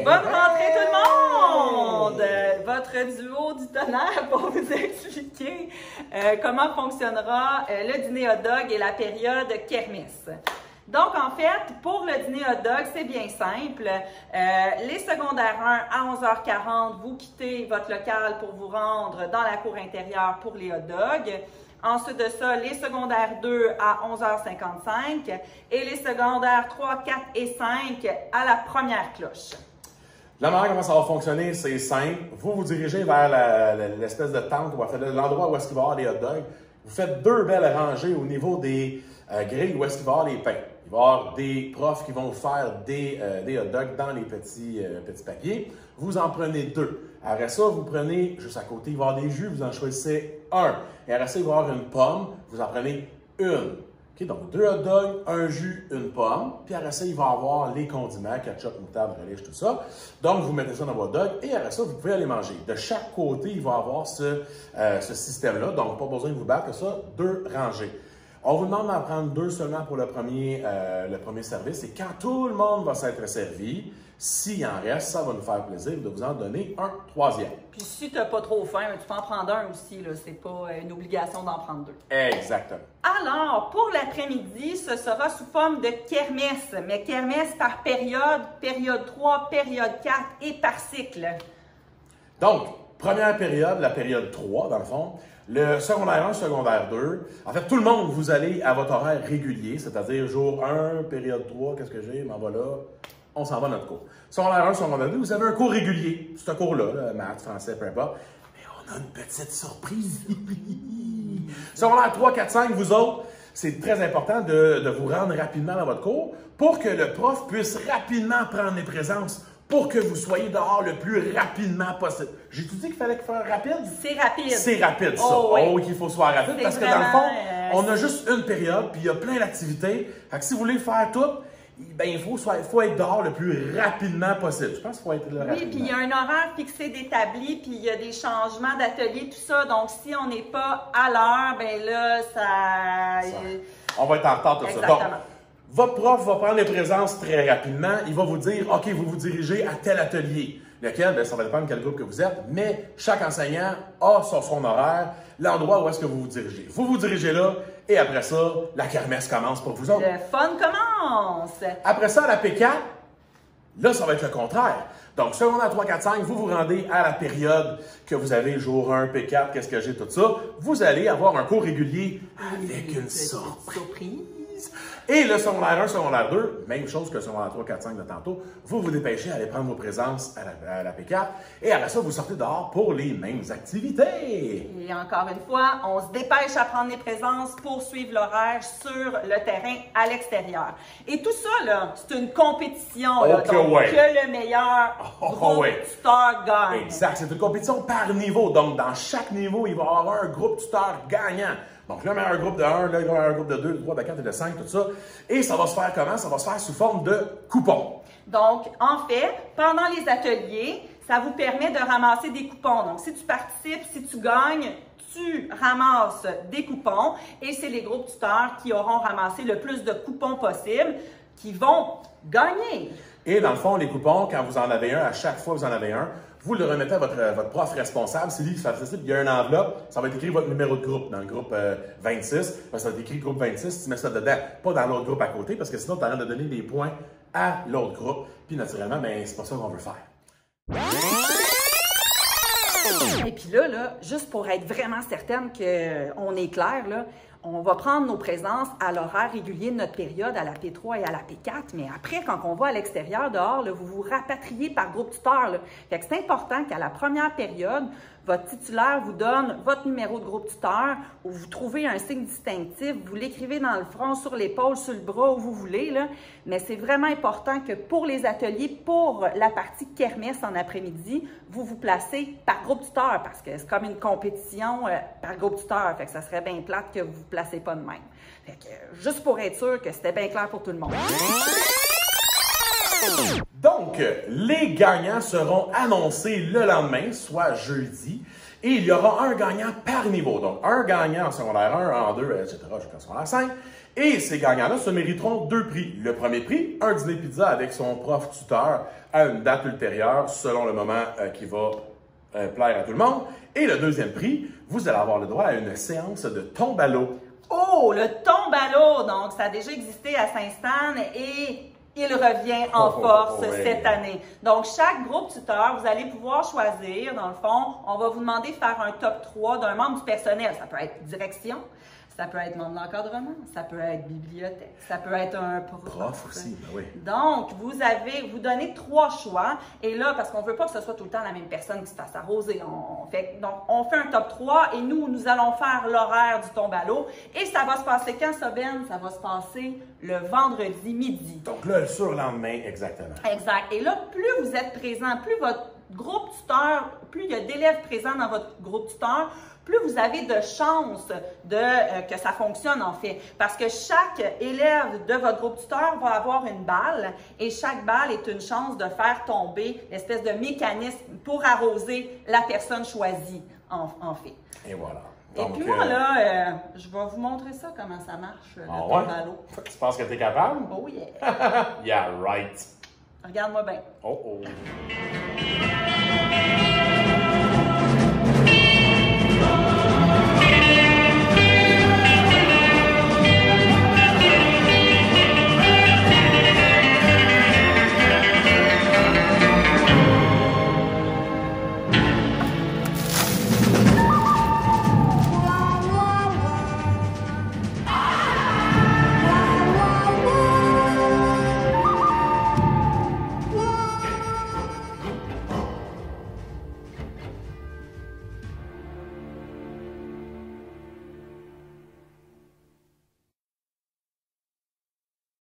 Bonne rentrée tout le monde! Votre duo du tonnerre pour vous expliquer comment fonctionnera le dîner hot dog et la période kermesse. Donc, en fait, pour le dîner hot dog, c'est bien simple. Les secondaires 1 à 11h40, vous quittez votre local pour vous rendre dans la cour intérieure pour les hot dogs. Ensuite de ça, les secondaires 2 à 11h55 et les secondaires 3, 4 et 5 à la première cloche. La manière comment ça va fonctionner, c'est simple. Vous vous dirigez vers l'espèce de tente, l'endroit où est-ce qu'il va y avoir les hot dogs. Vous faites deux belles rangées au niveau des grilles où est-ce qu'il va y avoir les pains. Il va y avoir des profs qui vont faire des hot dogs dans les petits papiers. Vous en prenez deux. Après ça, vous prenez, juste à côté, il va y avoir des jus, vous en choisissez un. Et après ça, il va y avoir une pomme, vous en prenez une. Okay, donc, deux hot dogs, un jus, une pomme. Puis après ça, il va y avoir les condiments, ketchup, moutarde, relish, tout ça. Donc, vous mettez ça dans votre hot dog et après ça, vous pouvez aller manger. De chaque côté, il va y avoir ce système-là. Donc, pas besoin de vous battre que ça, deux rangées. On vous demande d'en prendre deux seulement pour le premier service. Et quand tout le monde va s'être servi, s'il en reste, ça va nous faire plaisir de vous en donner un troisième. Puis si tu n'as pas trop faim, tu peux en prendre un aussi. Ce n'est pas une obligation d'en prendre deux. Exactement. Alors, pour l'après-midi, ce sera sous forme de kermesse. Mais kermesse par période, période 3, période 4 et par cycle. Donc, première période, la période 3, dans le fond. Le secondaire 1, secondaire 2. En fait, tout le monde, vous allez à votre horaire régulier, c'est-à-dire jour 1, période 3, qu'est-ce que j'ai? M'en va là. On s'en va à notre cours. Secondaire 1, secondaire 2, vous avez un cours régulier. Ce cours-là, maths, français, peu importe. Mais on a une petite surprise. Secondaire 3, 4, 5, vous autres, c'est très important de vous rendre rapidement dans votre cours pour que le prof puisse rapidement prendre les présences, pour que vous soyez dehors le plus rapidement possible. J'ai-tu dit qu'il fallait faire rapide? C'est rapide. C'est rapide, ça. Oh, oui. Qu'il faut soit rapide, parce que dans le fond, on a juste une période, puis il y a plein d'activités. Fait que si vous voulez faire tout, ben, il faut être dehors le plus rapidement possible. Je pense qu'il faut être là rapidement. Oui, puis il y a un horaire fixé d'établi, puis il y a des changements d'atelier, tout ça. Donc, si on n'est pas à l'heure, ben là, on va être en retard, tout Exactement. ça. Donc, votre prof va prendre les présences très rapidement. Il va vous dire, OK, vous vous dirigez à tel atelier. Lequel? Bien, ça va dépendre de quel groupe que vous êtes, mais chaque enseignant a sur son horaire l'endroit où est-ce que vous vous dirigez. Vous vous dirigez là, et après ça, la kermesse commence pour vous autres. Le fun commence! Après ça, à la P4, là, ça va être le contraire. Donc, secondaire 3, 4, 5, vous vous rendez à la période que vous avez, jour 1, P4, qu'est-ce que j'ai, tout ça. Vous allez avoir un cours régulier avec une surprise. Et le secondaire 1, secondaire 2, même chose que le secondaire 3, 4, 5 de tantôt, vous vous dépêchez à aller prendre vos présences à la P4 et après ça, vous sortez dehors pour les mêmes activités. Et encore une fois, on se dépêche à prendre les présences pour suivre l'horaire sur le terrain à l'extérieur. Et tout ça, là, c'est une compétition. Là, donc, que le meilleur groupe tuteur gagne. Exact, c'est une compétition par niveau. Donc, dans chaque niveau, il va y avoir un groupe tuteur gagnant. Donc là, il y a un groupe de 1, là, il y a un groupe de 2, de 3, de 4 et de 5, tout ça. Et ça va se faire comment? Ça va se faire sous forme de coupons. Donc, en fait, pendant les ateliers, ça vous permet de ramasser des coupons. Donc, si tu participes, si tu gagnes, tu ramasses des coupons et c'est les groupes tuteurs qui auront ramassé le plus de coupons possible qui vont gagner. Et dans le fond, les coupons, quand vous en avez un, à chaque fois que vous en avez un, vous le remettez à votre prof responsable. C'est lui qui fait ça. Il y a une enveloppe, ça va être écrit votre numéro de groupe. Dans le groupe 26, ça va être écrit groupe 26, tu mets ça dedans, pas dans l'autre groupe à côté, parce que sinon, tu arrêtes de donner des points à l'autre groupe. Puis naturellement, ben, c'est pas ça qu'on veut faire. Et puis là, juste pour être vraiment certaine qu'on est clair, là, on va prendre nos présences à l'horaire régulier de notre période, à la P3 et à la P4, mais après, quand on va à l'extérieur, dehors, là, vous vous rapatriez par groupe tuteur. Là. Fait que c'est important qu'à la première période, votre titulaire vous donne votre numéro de groupe tuteur, ou vous trouvez un signe distinctif, vous l'écrivez dans le front, sur l'épaule, sur le bras, où vous voulez. Là. Mais c'est vraiment important que pour les ateliers, pour la partie kermesse en après-midi, vous vous placez par groupe tuteur, parce que c'est comme une compétition par groupe tuteur. Fait que ça serait bien plate que vous vous placez pas de même. Fait que, juste pour être sûr que c'était bien clair pour tout le monde. Donc, les gagnants seront annoncés le lendemain, soit jeudi. Et il y aura un gagnant par niveau. Donc, un gagnant en secondaire 1, en 2, etc., jusqu'en secondaire 5. Et ces gagnants-là se mériteront 2 prix. Le premier prix, un dîner pizza avec son prof tuteur à une date ultérieure, selon le moment qui va plaire à tout le monde. Et le deuxième prix, vous allez avoir le droit à une séance de tombe à l'eau. Oh, le tombe à l'eau! Donc, ça a déjà existé à Saint-Stan et il revient en force cette année. Donc, chaque groupe tuteur, vous allez pouvoir choisir, dans le fond, on va vous demander de faire un top 3 d'un membre du personnel. Ça peut être direction, ça peut être membre d'encadrement, ça peut être bibliothèque, ça peut être un prof aussi, ben oui. Donc, vous donnez 3 choix. Et là, parce qu'on ne veut pas que ce soit tout le temps la même personne qui se fasse arroser. Donc, on fait un top 3 et nous allons faire l'horaire du tombe à l'eau. Et ça va se passer quand, ça, Ben? Ça va se passer le vendredi midi. Donc là, le surlendemain, exactement. Exact. Et là, plus vous êtes présent, plus votre groupe tuteur, plus il y a d'élèves présents dans votre groupe tuteur, plus vous avez de chances que ça fonctionne en fait. Parce que chaque élève de votre groupe tuteur va avoir une balle et chaque balle est une chance de faire tomber l'espèce de mécanisme pour arroser la personne choisie en fait. Et voilà. Donc, et puis moi, là, je vais vous montrer ça, comment ça marche, le tombe à l'eau. Tu penses que tu es capable? Oh yeah! Yeah, right. Regarde-moi bien. Oh oh.